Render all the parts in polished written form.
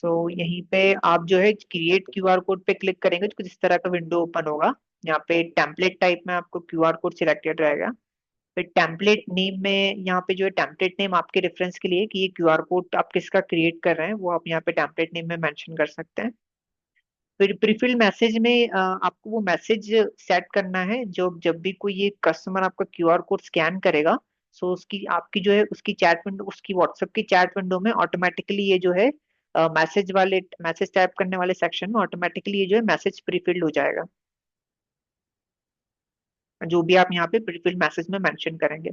यहीं पे आप जो है क्रिएट क्यूआर कोड पे क्लिक करेंगे तो कुछ इस तरह का विंडो ओपन होगा। यहाँ पे टेम्पलेट टाइप में आपको क्यूआर कोड सिलेक्टेड रहेगा। फिर टेम्पलेट नेम में यहाँ पे जो है टेम्पलेट नेम आपके रेफरेंस के लिए कि ये क्यूआर कोड आप किसका क्रिएट कर रहे हैं वो आप यहाँ पे टेम्पलेट नेम में मेंशन कर सकते हैं। फिर प्रीफिल मैसेज में आपको वो मैसेज सेट करना है जो जब भी कोई ये कस्टमर आपका क्यूआर कोड स्कैन करेगा, सो उसकी आपकी जो है उसकी चैट विंडो, उसकी व्हाट्सएप की चैट विंडो में ऑटोमेटिकली ये जो है मैसेज टाइप करने वाले सेक्शन में ऑटोमेटिकली ये जो है मैसेज प्रीफिल्ड हो जाएगा, जो भी आप यहाँ पे प्रीफिल मैसेज में मेंशन करेंगे।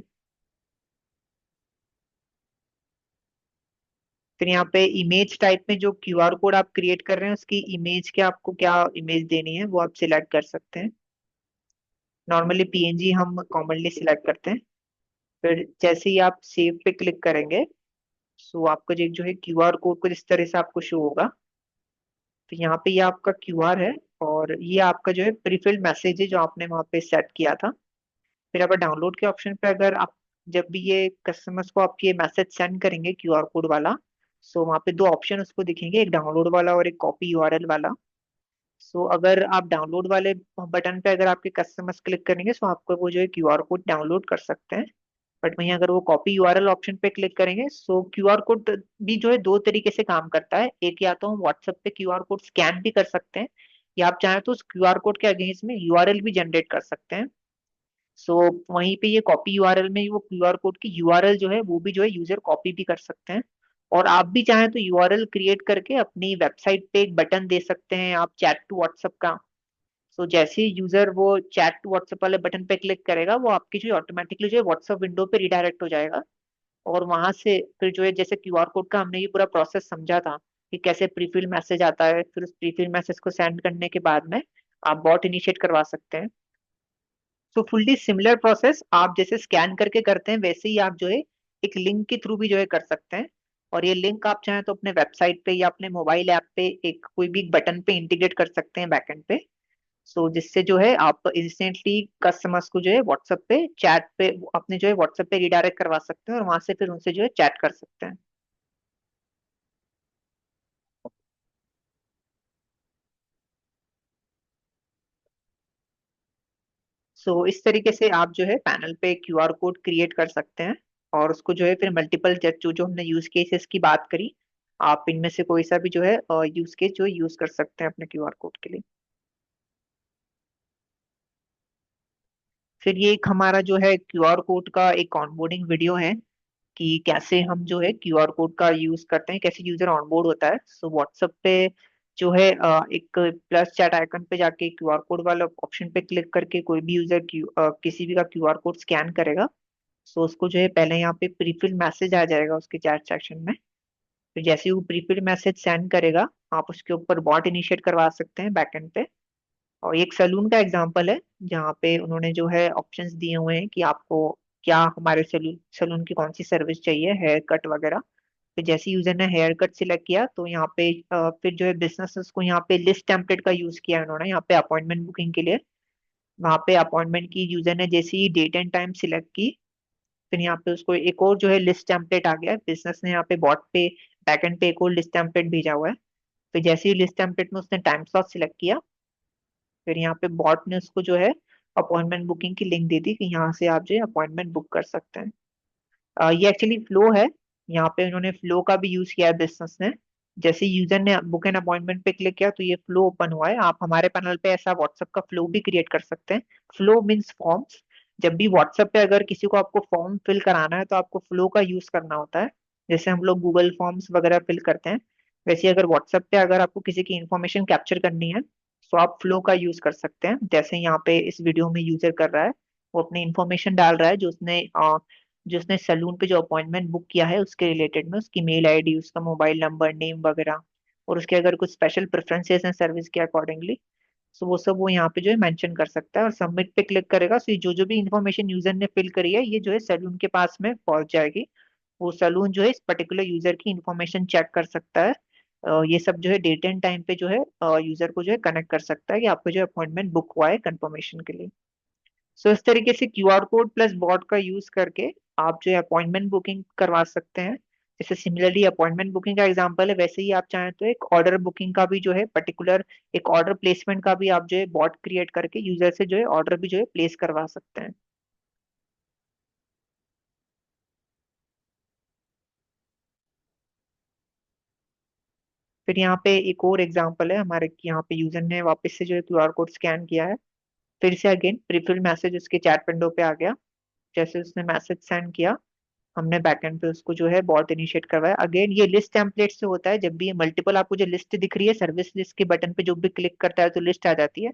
फिर यहाँ पे इमेज टाइप में जो क्यूआर कोड आप क्रिएट कर रहे हैं उसकी इमेज के आपको क्या इमेज देनी है वो आप सिलेक्ट कर सकते हैं। नॉर्मली पीएनजी हम कॉमनली सिलेक्ट करते हैं। फिर जैसे ही आप सेव पे क्लिक करेंगे, सो आपका जो है क्यूआर कोड कुछ इस तरह से आपको शो होगा। तो यहाँ पे ये आपका क्यूआर है और ये आपका जो है प्रीफिल्ड मैसेज है जो आपने वहाँ पे सेट किया था। फिर आप डाउनलोड के ऑप्शन पे अगर आप जब भी ये कस्टमर्स को आपके मैसेज सेंड करेंगे क्यूआर कोड वाला, सो वहाँ पे दो ऑप्शन उसको दिखेंगे, एक डाउनलोड वाला और एक कॉपी यूआरएल वाला। सो अगर आप डाउनलोड वाले बटन पे अगर आपके कस्टमर्स क्लिक करेंगे सो आपको वो जो है क्यूआर कोड डाउनलोड कर सकते हैं। बट वहीं अगर वो कॉपी यूआरएल ऑप्शन पे क्लिक करेंगे सो क्यूआर कोड भी जो है दो तरीके से काम करता है। एक, या तो हम व्हाट्सएप पे क्यूआर कोड स्कैन भी कर सकते हैं, या आप चाहें तो उस क्यूआर कोड के अगेंस्ट में यूआरएल भी जनरेट कर सकते हैं। सो वहीं पे ये कॉपी यूआरएल में वो क्यूआर कोड की यूआरएल जो है वो भी जो है यूजर कॉपी भी कर सकते हैं। और आप भी चाहें तो यूआरएल क्रिएट करके अपनी वेबसाइट पे एक बटन दे सकते हैं आप चैट टू व्हाट्सएप का। सो जैसे ही यूजर वो चैट टू व्हाट्सएप वाले बटन पे क्लिक करेगा वो आपकी जो ऑटोमेटिकली जो है व्हाट्सएप विंडो पे रिडायरेक्ट हो जाएगा। और वहां से फिर जो है जैसे क्यूआर कोड का हमने ये पूरा प्रोसेस समझा था कि कैसे प्रीफिल मैसेज आता है, फिर उस प्रीफिल मैसेज को सेंड करने के बाद में आप बॉट इनिशिएट करवा सकते हैं। सो फुल्ली सिमिलर प्रोसेस आप जैसे स्कैन करके करते हैं वैसे ही आप जो है एक लिंक के थ्रू भी जो है कर सकते हैं। और ये लिंक आप चाहें तो अपने वेबसाइट पे या अपने मोबाइल ऐप पे एक कोई भी बटन पे इंटीग्रेट कर सकते हैं बैकएंड पे। सो जिससे जो है आप इंस्टेंटली कस्टमर्स को जो है व्हाट्सएप पे चैट पे अपने जो है व्हाट्सएप पे रिडायरेक्ट करवा सकते हैं और वहां से फिर उनसे जो है चैट कर सकते हैं। सो इस तरीके से आप जो है पैनल पे क्यूआर कोड क्रिएट कर सकते हैं और उसको जो है फिर मल्टीपल जो जो हमने यूज केसेस की बात करी, आप इनमें से कोई सा भी जो है यूज केस जो यूज कर सकते हैं अपने क्यूआर कोड के लिए। फिर ये एक हमारा जो है क्यूआर कोड का एक ऑनबोर्डिंग वीडियो है कि कैसे हम जो है क्यूआर कोड का यूज करते हैं, कैसे यूजर ऑनबोर्ड होता है। सो व्हाट्सएप पे जो है एक प्लस चैट आइकन पे जाके क्यूआर कोड वाला ऑप्शन पे क्लिक करके कोई भी यूजर किसी भी का क्यूआर कोड स्कैन करेगा, सो उसको जो है पहले यहाँ पे प्रीफिल मैसेज आ जाएगा उसके चैट सेक्शन में। फिर जैसे ही वो प्रीफिल मैसेज सेंड करेगा आप उसके ऊपर बॉट इनिशिएट करवा सकते हैं बैकएंड पे। और ये एक सलून का एग्जांपल है जहाँ पे उन्होंने जो है ऑप्शंस दिए हुए हैं कि आपको क्या हमारे सलून सलून की कौन सी सर्विस चाहिए, हेयर कट वगैरह। फिर जैसे यूजर ने हेयर कट सिलेक्ट किया तो यहाँ पे फिर जो है बिजनेस को यहाँ पे लिस्ट टेम्पलेट का यूज किया है उन्होंने यहाँ पे अपॉइंटमेंट बुकिंग के लिए। वहाँ पे अपॉइंटमेंट की यूजर ने जैसे ही डेट एंड टाइम सिलेक्ट की, फिर यहाँ पे उसको एक और जो है लिस्ट टेम्पलेट आ गया, बिजनेस ने यहाँ पे बॉट पे बैकएंड पे एक और लिस्ट टेम्पलेट भेजा हुआ है। फिर जैसे ही लिस्ट टेम्पलेट में उसने टाइम स्लॉट सिलेक्ट किया, फिर यहाँ पे बॉट ने उसको जो है अपॉइंटमेंट बुकिंग की लिंक दे दी कि यहाँ से आप जो है अपॉइंटमेंट बुक कर सकते हैं। ये एक्चुअली फ्लो है, यहाँ पे उन्होंने फ्लो का भी यूज किया है बिजनेस ने। जैसे यूजर ने बुक एन अपॉइंटमेंट पे क्लिक किया तो ये फ्लो ओपन हुआ है। आप हमारे पैनल पे ऐसा व्हाट्सएप का फ्लो भी क्रिएट कर सकते हैं। Flow means forms. जब भी व्हाट्सएप पे अगर किसी को आपको फॉर्म फिल कराना है तो आपको फ्लो का यूज करना होता है। जैसे हम लोग गूगल फॉर्म्स वगैरह फिल करते हैं, वैसे ही अगर व्हाट्सएप पे अगर आपको किसी की इंफॉर्मेशन कैप्चर करनी है तो आप फ्लो का यूज कर सकते हैं। जैसे यहाँ पे इस वीडियो में यूजर कर रहा है, वो अपनी इंफॉर्मेशन डाल रहा है जो उसने सलून पे जो अपॉइंटमेंट बुक किया है उसके रिलेटेड में, उसकी मेल आईडी, उसका मोबाइल नंबर, नेम वगैरह, और उसके अगर कुछ स्पेशल प्रेफरेंसेस हैं सर्विस के अकॉर्डिंगली, सो वो सब वो यहाँ पे जो है मेंशन कर सकता है और सबमिट पे क्लिक करेगा। सो जो जो भी इंफॉर्मेशन यूजर ने फिल करी है ये जो है सलून के पास में पहुंच जाएगी। वो सलून जो है इस पर्टिकुलर यूजर की इंफॉर्मेशन चेक कर सकता है। ये सब जो है डेट एंड टाइम पे जो है यूजर को जो है कनेक्ट कर सकता है कि आपको जो अपॉइंटमेंट बुक हुआ है कंफर्मेशन के लिए। सो इस तरीके से क्यूआर कोड प्लस बॉट का यूज करके आप जो है अपॉइंटमेंट बुकिंग करवा सकते हैं। जैसे सिमिलरली अपॉइंटमेंट बुकिंग का एग्जांपल है, वैसे ही आप चाहें तो एक ऑर्डर बुकिंग का भी जो है पर्टिकुलर, एक ऑर्डर प्लेसमेंट का भी आप जो है बॉट क्रिएट करके यूजर से जो है ऑर्डर भी जो है प्लेस करवा सकते हैं। फिर यहाँ पे एक और एग्जांपल है हमारे कि यहाँ पे यूजर ने वापस से जो है क्यूआर कोड स्कैन किया है, फिर से अगेन प्रीफिल्ड मैसेज उसके चैट विंडो पे आ गया। जैसे उसने मैसेज सेंड किया, हमने बैकएंड पे उसको जो है बॉट इनिशिएट करवाया। अगेन ये लिस्ट टेम्पलेट से होता है, जब भी ये मल्टीपल आपको जो लिस्ट दिख रही है सर्विस लिस्ट के बटन पे जो भी क्लिक करता है तो लिस्ट आ जाती है।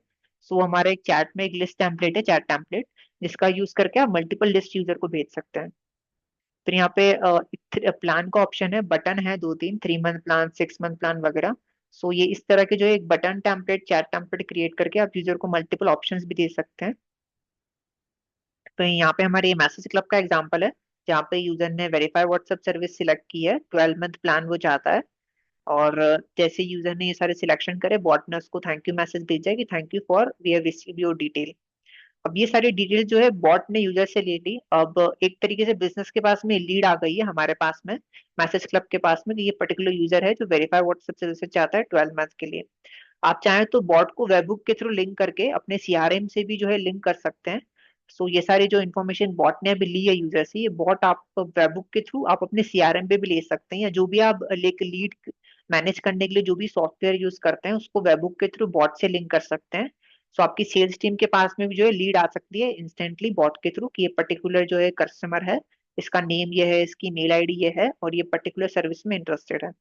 सो हमारा एक चैट में एक लिस्ट टेम्पलेट है, चैट टेम्पलेट, जिसका यूज करके आप मल्टीपल लिस्ट यूजर को भेज सकते हैं। फिर यहाँ पे प्लान का ऑप्शन है, बटन है दो तीन, 3 मंथ प्लान, 6 मंथ प्लान वगैरह। सो ये इस तरह के जो है एक button template, chat template create करके आप यूजर को मल्टीपल ऑप्शंस भी दे सकते हैं। तो यहाँ पे हमारे ये मैसेज क्लब का एग्जांपल है, जहाँ पे यूजर ने वेरीफाई व्हाट्सएप सर्विस सिलेक्ट की है, 12 मंथ प्लान वो चाहता है। और जैसे यूजर ने ये सारे सिलेक्शन करे, बॉट ने उसको थैंक यू मैसेज भेजा है कि thank you for we have receive your detail. अब ये सारी डिटेल जो है बॉट ने यूजर से ले ली। अब एक तरीके से बिजनेस के पास में लीड आ गई है हमारे पास में, मैसेज क्लब के पास में, कि ये पर्टिकुलर यूजर है जो वेरीफाई व्हाट्सएप सर्विस चाहता है 12 मंथ के लिए। आप चाहें तो बॉट को वेबहुक के थ्रू लिंक करके अपने सीआरएम से भी जो है लिंक कर सकते हैं। सो ये सारी जो इन्फॉर्मेशन बॉट ने अभी ली है यूजर से, ये बॉट आप वेबहुक के थ्रू आप अपने सीआरएम पे भी ले सकते हैं, या जो भी आप लेक लीड मैनेज करने के लिए जो भी सॉफ्टवेयर यूज करते हैं उसको वेबहुक के थ्रू बॉट से लिंक कर सकते हैं। सो आपकी सेल्स टीम के पास में भी जो है लीड आ सकती है इंस्टेंटली बॉट के थ्रू, कि ये पर्टिकुलर जो है कस्टमर है, इसका नेम ये है, इसकी मेल आईडी ये है, और ये पर्टिकुलर सर्विस में इंटरेस्टेड है।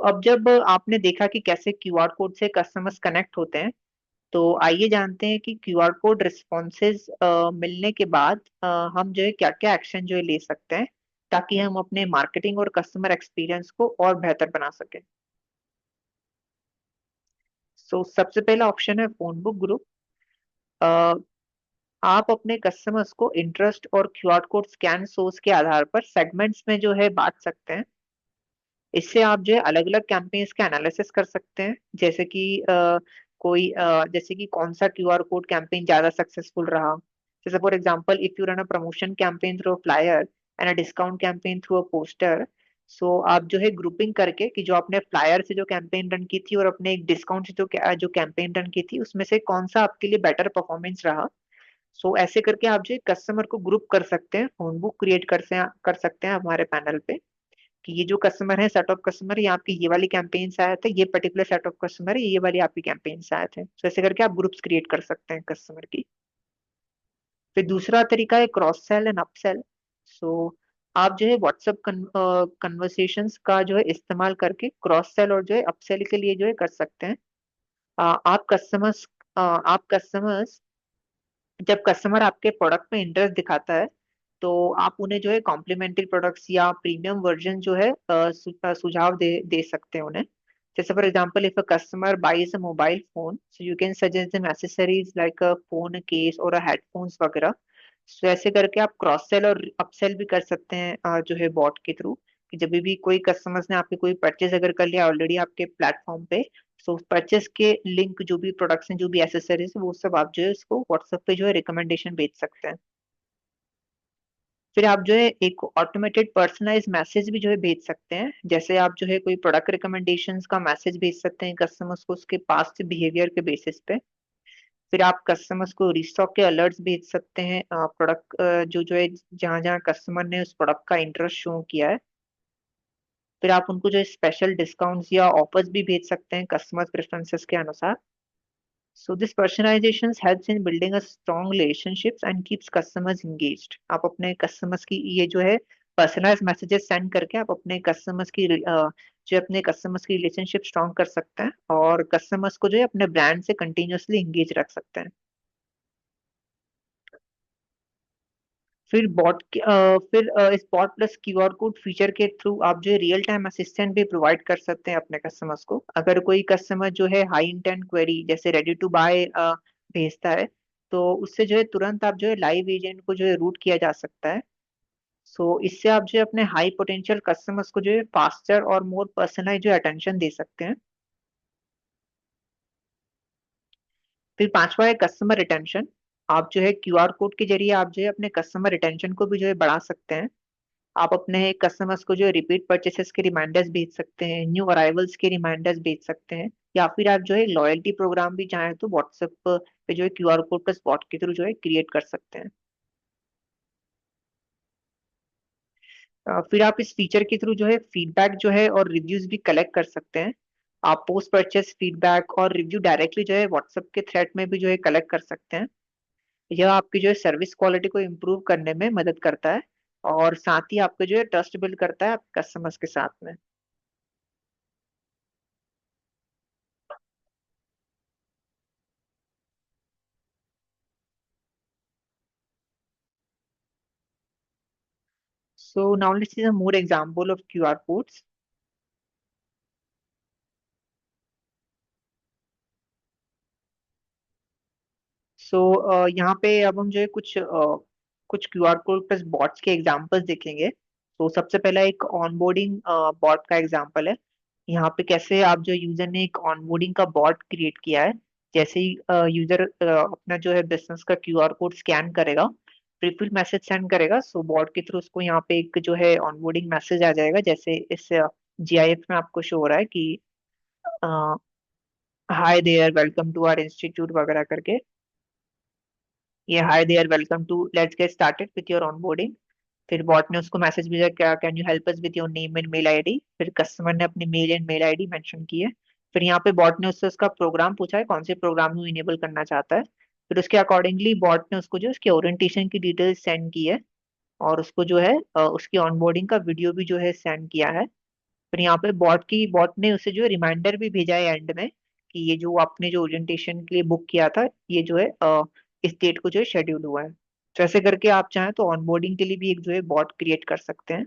अब जब आपने देखा कि कैसे क्यूआर कोड से कस्टमर्स कनेक्ट होते हैं, तो आइए जानते हैं कि क्यूआर कोड रिस्पॉन्सेज मिलने के बाद हम जो है क्या क्या एक्शन जो है ले सकते हैं, ताकि हम अपने मार्केटिंग और कस्टमर एक्सपीरियंस को और बेहतर बना सकें। सबसे पहला ऑप्शन है फोन बुक ग्रुप। आप अपने कस्टमर्स को इंटरेस्ट और क्यूआर कोड स्कैन सोर्स के आधार पर सेगमेंट्स में जो है बांट सकते हैं। इससे आप जो है अलग अलग कैंपेन्स का एनालिसिस कर सकते हैं, जैसे कि जैसे कि कौन सा क्यूआर कोड कैंपेन ज्यादा सक्सेसफुल रहा। जैसे for example, if you run a promotion campaign through a flyer and a discount campaign through a poster, so आप जो है ग्रुपिंग करके कि जो आपने फ्लायर से जो कैंपेन रन की थी और अपने एक डिस्काउंट से जो कैंपेन रन की थी, उसमें से कौन सा आपके लिए बेटर परफॉर्मेंस रहा। ऐसे करके आप जो कस्टमर को ग्रुप कर सकते हैं, फोन बुक क्रिएट कर सकते हैं हमारे पैनल पे, कि ये जो कस्टमर है, सेट ऑफ कस्टमर, ये आपकी ये वाली कैंपेन से आए थे, ये पर्टिकुलर सेट ऑफ कस्टमर है, ये वाली आपकी कैंपेन से आए थे। ऐसे करके आप ग्रुप्स क्रिएट कर सकते हैं कस्टमर की। फिर दूसरा तरीका है क्रॉस सेल एंड अपसेल। सो आप जो है व्हाट्सएप कन्वर्सेशंस का जो है इस्तेमाल करके क्रॉस सेल और जो है अपसेल के लिए जो है कर सकते हैं। आप कस्टमर्स जब कस्टमर आपके प्रोडक्ट में इंटरेस्ट दिखाता है, तो आप उन्हें जो है कॉम्प्लीमेंट्री प्रोडक्ट्स या प्रीमियम वर्जन जो है सुझाव दे सकते हैं उन्हें। जैसे for example, if a customer buys a mobile phone, so you can suggest them accessories like a phone case और हेडफोन्स वगैरह। ऐसे करके आप क्रॉस सेल और अपसेल भी कर सकते हैं जो है बॉट के थ्रू, कि जब भी कोई कस्टमर्स ने आपके कोई परचेज अगर कर लिया ऑलरेडी आपके प्लेटफॉर्म पे, परचेस के लिंक जो भी प्रोडक्ट्स हैं, जो भी एसेसरीज है, वो सब आप जो है उसको व्हाट्सएप पे जो है रिकमेंडेशन भेज सकते हैं। फिर आप जो है एक ऑटोमेटेड पर्सनलाइज मैसेज भी जो है भेज सकते हैं, जैसे आप जो है कोई प्रोडक्ट रिकमेंडेशंस का मैसेज भेज सकते हैं कस्टमर्स को उसके पास्ट बिहेवियर के बेसिस पे। फिर आप कस्टमर्स को रिस्टॉक के अलर्ट्स भेज सकते हैं, प्रोडक्ट जो है जहाँ जहाँ कस्टमर ने उस प्रोडक्ट का इंटरेस्ट शो किया है। फिर आप उनको जो स्पेशल डिस्काउंट्स या ऑफर्स भी भेज सकते हैं कस्टमर प्रेफरेंसेस के अनुसार। This personalization helps in building a strong relationships and keeps customers engaged. आप अपने customers की ये जो है personalized messages send करके आप अपने customers की जो अपने customers की relationship strong कर सकते हैं, और customers को जो है अपने brand से continuously engage रख सकते हैं। इस bot plus QR code feature के थ्रू आप जो है रियल टाइम असिस्टेंट भी प्रोवाइड कर सकते हैं अपने कस्टमर्स को। अगर कोई कस्टमर जो है हाई इंटेंट क्वेरी जैसे रेडी टू बाय भेजता है, तो उससे जो है तुरंत आप जो है लाइव एजेंट को जो है रूट किया जा सकता है। इससे आप जो है अपने हाई पोटेंशियल कस्टमर्स को जो है फास्टर और मोर पर्सनलाइज जो अटेंशन दे सकते हैं। फिर पांचवा है कस्टमर रिटेंशन। आप जो है क्यूआर कोड के जरिए आप जो है अपने कस्टमर रिटेंशन को भी जो है बढ़ा सकते हैं। आप अपने कस्टमर्स को जो है रिपीट परचेसेस के रिमाइंडर्स भेज सकते हैं, न्यू अराइवल्स के रिमाइंडर्स भेज सकते हैं, या फिर आप जो है लॉयल्टी प्रोग्राम भी चाहें तो व्हाट्सएप पे जो है क्यूआर कोड का स्पॉट के थ्रू जो है क्रिएट कर सकते हैं। फिर आप इस फीचर के थ्रू जो है फीडबैक जो है और रिव्यूज भी कलेक्ट कर सकते हैं। आप पोस्ट परचेस फीडबैक और रिव्यू डायरेक्टली जो है व्हाट्सएप के थ्रेड में भी जो है कलेक्ट कर सकते हैं। यह आपकी जो है सर्विस क्वालिटी को इम्प्रूव करने में मदद करता है, और साथ ही आपको जो है ट्रस्ट बिल्ड करता है कस्टमर्स के साथ में। So now let's see some more example of QR codes. सो यहाँ पे अब हम जो है कुछ क्यूआर कोड प्लस बॉट्स के एग्जांपल्स देखेंगे। तो सबसे पहला एक ऑनबोर्डिंग बॉट का एग्जांपल है। यहाँ पे कैसे आप जो यूजर ने एक ऑनबोर्डिंग का बॉट क्रिएट किया है। जैसे ही यूजर अपना जो है बिजनेस का क्यूआर कोड स्कैन करेगा, प्रीफिल मैसेज सेंड करेगा, सो बॉट के थ्रू उसको यहाँ पे एक जो है ऑनबोर्डिंग मैसेज आ जाएगा, जैसे इस जीआईएफ में आपको शो हो रहा है कि hi there welcome to our institute वगैरह करके। ये hi there welcome to let's get started with your onboarding. फिर बॉट ने उसको मैसेज भेजा, क्या can you help us with your name and mail ID. फिर कस्टमर ने अपनी mail and mail ID mention की है। फिर यहाँ पे बॉट ने उससे उसका प्रोग्राम पूछा है, कौन से प्रोग्राम में इनेबल करना चाहता है। फिर उसके अकॉर्डिंगली बॉट ने उसको जो उसके ओरिएंटेशन की डिटेल्स सेंड की है, और उसको जो है उसकी ऑनबोर्डिंग का वीडियो भी जो है सेंड किया है। फिर यहाँ पे बॉट ने उसे जो रिमाइंडर भी भेजा है एंड में, कि ये जो आपने जो ओरिएंटेशन के लिए बुक किया था, ये जो है इस डेट को जो है शेड्यूल हुआ है। तो ऐसे करके आप चाहें तो ऑनबोर्डिंग के लिए भी एक जो है बॉट क्रिएट कर सकते हैं।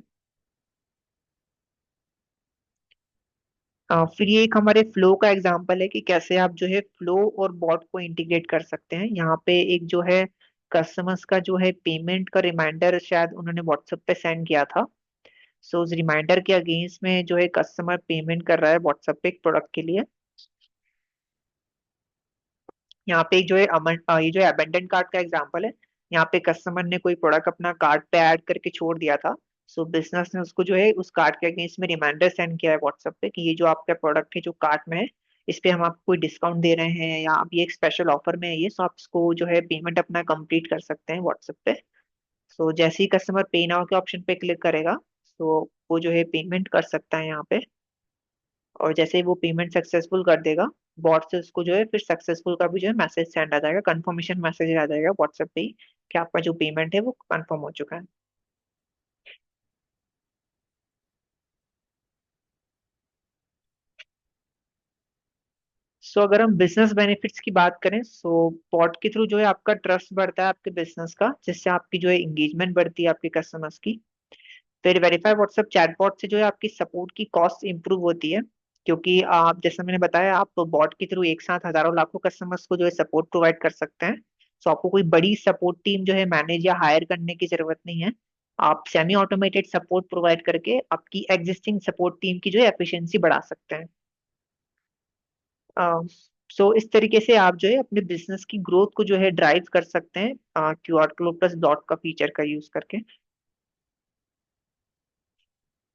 फिर ये एक हमारे फ्लो का एग्जांपल है कि कैसे आप जो है फ्लो और बॉट को इंटीग्रेट कर सकते हैं। यहाँ पे एक जो है कस्टमर्स का जो है पेमेंट का रिमाइंडर शायद उन्होंने व्हाट्सएप पे सेंड किया था। सो उस रिमाइंडर के अगेंस्ट में जो है कस्टमर पेमेंट कर रहा है व्हाट्सएप पे एक प्रोडक्ट के लिए। यहाँ पे एक जो है ये जो है अबेंडन कार्ट का एग्जांपल है। यहाँ पे कस्टमर ने कोई प्रोडक्ट अपना कार्ट पे ऐड करके छोड़ दिया था। सो बिजनेस ने उसको जो है उस कार्ट के अगेंस्ट में रिमाइंडर सेंड किया है व्हाट्सएप पे, कि ये जो आपका प्रोडक्ट है जो कार्ट में है, इस पे हम आपको कोई डिस्काउंट दे रहे हैं, या अभी एक स्पेशल ऑफर में है ये, सो आप इसको जो है पेमेंट अपना कंप्लीट कर सकते हैं व्हाट्सएप पे। सो जैसे ही कस्टमर पे नाउ के ऑप्शन पे क्लिक करेगा, तो वो जो है पेमेंट कर सकता है यहाँ पे। और जैसे ही वो पेमेंट सक्सेसफुल कर देगा, बॉट से उसको जो है फिर सक्सेसफुल का भी जो है मैसेज सेंड आ जाएगा, कंफर्मेशन मैसेज आ जाएगा व्हाट्सएप पे ही, कि आपका जो पेमेंट है वो कंफर्म हो चुका है। सो अगर हम बिजनेस बेनिफिट्स की बात करें, सो बॉट के थ्रू जो है आपका ट्रस्ट बढ़ता है आपके बिजनेस का, जिससे आपकी जो है इंगेजमेंट बढ़ती है आपके कस्टमर्स की। फिर वेरीफाई व्हाट्सएप चैटबॉट से जो है आपकी सपोर्ट की कॉस्ट इंप्रूव होती है, क्योंकि आप जैसे मैंने बताया आप बॉट के थ्रू एक साथ हजारों लाखों कस्टमर्स को जो है सपोर्ट प्रोवाइड कर सकते हैं। सो आपको कोई बड़ी सपोर्ट टीम जो है मैनेज या हायर करने की जरूरत नहीं है। आप सेमी ऑटोमेटेड सपोर्ट प्रोवाइड करके आपकी एग्जिस्टिंग सपोर्ट टीम की जो है एफिशिएंसी बढ़ा सकते हैं। सो इस तरीके से आप जो है अपने बिजनेस की ग्रोथ को जो है ड्राइव कर सकते हैं क्यूआर कोड प्लस डॉट का फीचर का यूज करके।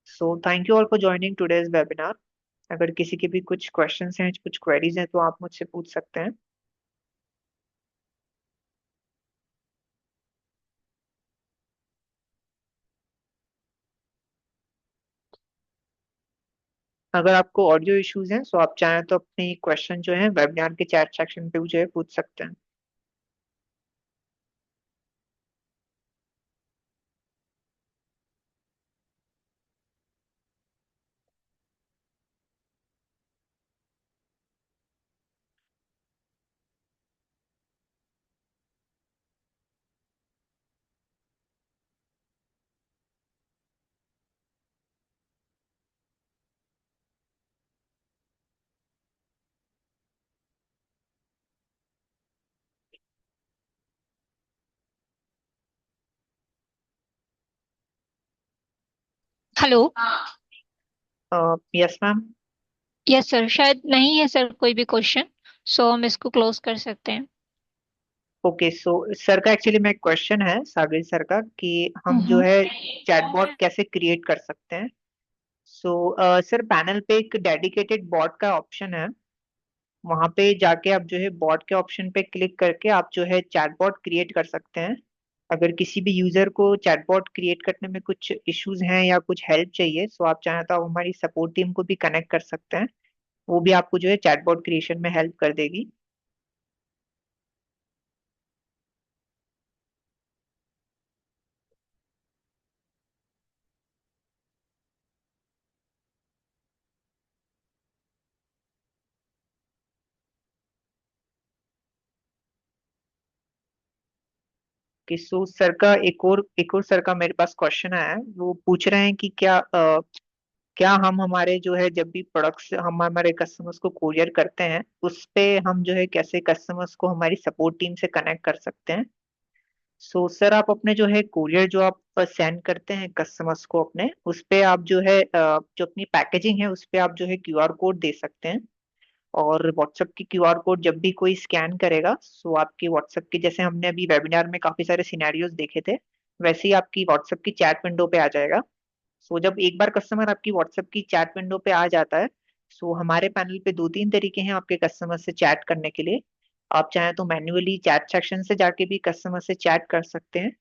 So thank you all for joining today's webinar. अगर किसी के भी कुछ क्वेश्चंस हैं, कुछ क्वेरीज हैं, तो आप मुझसे पूछ सकते हैं। अगर आपको ऑडियो इश्यूज हैं, तो आप चाहें तो अपनी क्वेश्चन जो है वेबिनार के चैट सेक्शन पे जो है पूछ सकते हैं। Hello. Yes ma'am. Yes sir, शायद नहीं है सर कोई भी क्वेश्चन। सो हम इसको क्लोज कर सकते हैं। ओके, सो सर का एक्चुअली में क्वेश्चन है, सागर सर का, कि हम जो हम्म। है चैटबॉट कैसे क्रिएट कर सकते हैं। सो सर, पैनल पे एक डेडिकेटेड बॉट का ऑप्शन है। वहां पे जाके आप जो है बॉट के ऑप्शन पे क्लिक करके आप जो है चैटबॉट क्रिएट कर सकते हैं। अगर किसी भी यूजर को चैटबॉट क्रिएट करने में कुछ इश्यूज हैं या कुछ हेल्प चाहिए, तो आप चाहें तो आप हमारी सपोर्ट टीम को भी कनेक्ट कर सकते हैं। वो भी आपको जो है चैटबॉट क्रिएशन में हेल्प कर देगी। कि सो सर का एक और सर का मेरे पास क्वेश्चन आया है। वो पूछ रहे हैं कि क्या हम हमारे जो है जब भी प्रोडक्ट्स हम हमारे कस्टमर्स को कुरियर करते हैं, उस पे हम जो है कैसे कस्टमर्स को हमारी सपोर्ट टीम से कनेक्ट कर सकते हैं। सो सर, आप अपने जो है कुरियर जो आप सेंड करते हैं कस्टमर्स को अपने, उस पे आप जो है जो अपनी पैकेजिंग है उस पे आप जो है क्यूआर कोड दे सकते हैं। और व्हाट्सएप की क्यूआर कोड जब भी कोई स्कैन करेगा, सो आपकी व्हाट्सएप की, जैसे हमने अभी वेबिनार में काफी सारे सिनेरियोज देखे थे, वैसे ही आपकी व्हाट्सएप की चैट विंडो पे आ जाएगा। सो जब एक बार कस्टमर आपकी व्हाट्सएप की चैट विंडो पे आ जाता है, सो हमारे पैनल पे दो तीन तरीके हैं आपके कस्टमर से चैट करने के लिए। आप चाहें तो मैन्युअली चैट सेक्शन से जाके भी कस्टमर से चैट कर सकते हैं,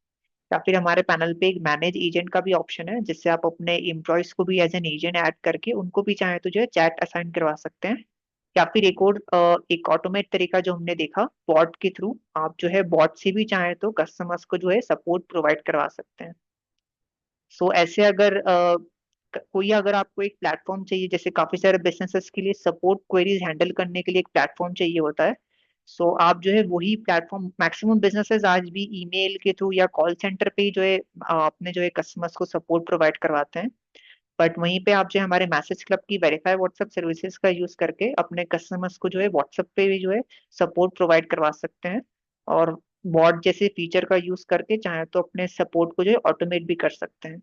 या फिर हमारे पैनल पे एक मैनेज एजेंट का भी ऑप्शन है, जिससे आप अपने एम्प्लॉयज को भी एज एन एजेंट ऐड करके उनको भी चाहे तो जो है चैट असाइन करवा सकते हैं। या फिर एक ऑटोमेट तरीका जो हमने देखा बॉट के थ्रू, आप जो है बॉट से भी चाहे तो कस्टमर्स को जो है सपोर्ट प्रोवाइड करवा सकते हैं। सो ऐसे अगर कोई अगर आपको एक प्लेटफॉर्म चाहिए, जैसे काफी सारे बिजनेसेस के लिए सपोर्ट क्वेरीज हैंडल करने के लिए एक प्लेटफॉर्म चाहिए होता है, सो आप जो है वही प्लेटफॉर्म, मैक्सिमम बिजनेसेस आज भी ईमेल के थ्रू या कॉल सेंटर पे ही जो है अपने जो है कस्टमर्स को सपोर्ट प्रोवाइड करवाते हैं। बट वहीं पे आप जो है हमारे मैसेज क्लब की वेरीफाई व्हाट्सएप सर्विसेज का यूज करके अपने कस्टमर्स को जो है व्हाट्सएप पे भी जो है सपोर्ट प्रोवाइड करवा सकते हैं। और बॉट जैसे फीचर का यूज करके चाहे तो अपने सपोर्ट को जो है ऑटोमेट भी कर सकते हैं।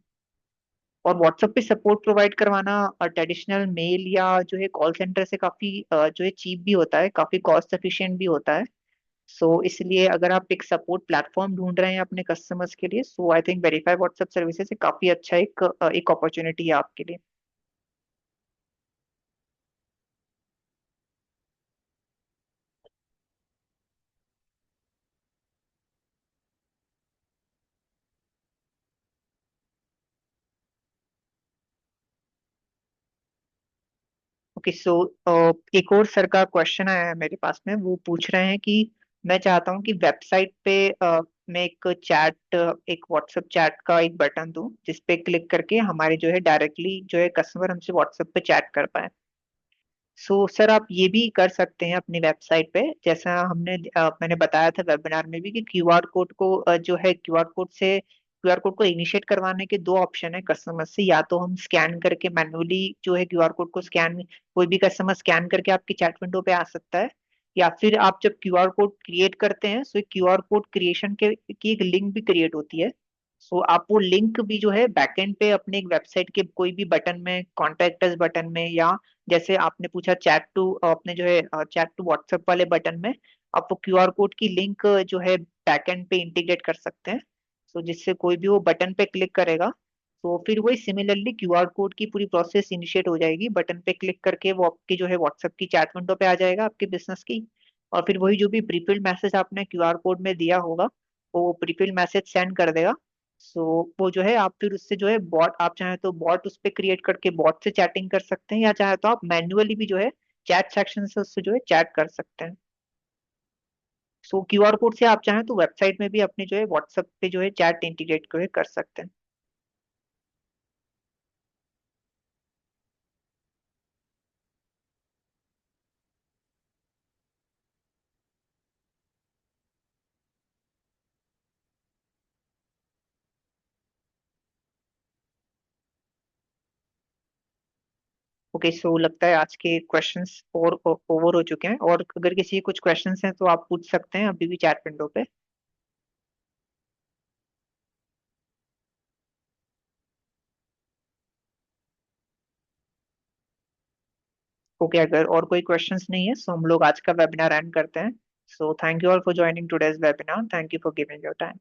और व्हाट्सएप पे सपोर्ट प्रोवाइड करवाना ट्रेडिशनल मेल या जो है कॉल सेंटर से काफी जो है चीप भी होता है, काफी कॉस्ट एफिशिएंट भी होता है। सो इसलिए अगर आप एक सपोर्ट प्लेटफॉर्म ढूंढ रहे हैं अपने कस्टमर्स के लिए, so I think verify WhatsApp services काफी अच्छा एक अपॉर्चुनिटी है आपके लिए। ओके, सो एक और सर का क्वेश्चन आया है मेरे पास में। वो पूछ रहे हैं कि मैं चाहता हूँ कि वेबसाइट पे मैं एक व्हाट्सएप चैट का एक बटन दूं, जिस पे क्लिक करके हमारे जो है डायरेक्टली जो है कस्टमर हमसे व्हाट्सएप पे चैट कर पाए। सो सर, आप ये भी कर सकते हैं अपनी वेबसाइट पे, जैसा मैंने बताया था वेबिनार में भी, कि क्यूआर कोड को जो है क्यूआर कोड को इनिशिएट करवाने के दो ऑप्शन है कस्टमर से। या तो हम स्कैन करके मैन्युअली जो है क्यूआर कोड को स्कैन, कोई भी कस्टमर स्कैन करके आपकी चैट विंडो पे आ सकता है। या फिर आप जब क्यूआर कोड क्रिएट करते हैं, सो क्यूआर कोड क्रिएशन के की एक लिंक भी क्रिएट होती है। सो आप वो लिंक भी जो है बैकएंड पे अपने एक वेबसाइट के कोई भी बटन में, कॉन्टेक्ट अस बटन में, या जैसे आपने पूछा चैट टू, अपने जो है चैट टू व्हाट्सएप वाले बटन में, आप वो क्यूआर कोड की लिंक जो है बैकएंड पे इंटीग्रेट कर सकते हैं। सो जिससे कोई भी वो बटन पे क्लिक करेगा, तो फिर वही सिमिलरली क्यूआर कोड की पूरी प्रोसेस इनिशिएट हो जाएगी। बटन पे क्लिक करके वो आपकी जो है व्हाट्सएप की चैट विंडो पे आ जाएगा आपके बिजनेस की। और फिर वही जो भी प्रीफिल्ड मैसेज आपने क्यूआर कोड में दिया होगा, वो प्रीफिल्ड मैसेज सेंड कर देगा। सो वो जो है आप फिर उससे जो है बॉट, आप चाहे तो बॉट उस पे क्रिएट करके बॉट से चैटिंग कर सकते हैं, या चाहे तो आप मैन्युअली भी जो है चैट सेक्शन से उससे जो है चैट कर सकते हैं। सो क्यूआर कोड से आप चाहें तो वेबसाइट में भी अपने जो है व्हाट्सएप पे जो है चैट इंटीग्रेट कर सकते हैं। ओके, सो लगता है आज के क्वेश्चंस और ओवर हो चुके हैं। और अगर किसी के कुछ क्वेश्चंस हैं तो आप पूछ सकते हैं अभी भी चैट विंडो पे। ओके, अगर और कोई क्वेश्चंस नहीं है सो हम लोग आज का वेबिनार एंड करते हैं। So thank you all for joining today's webinar, thank you for giving your time.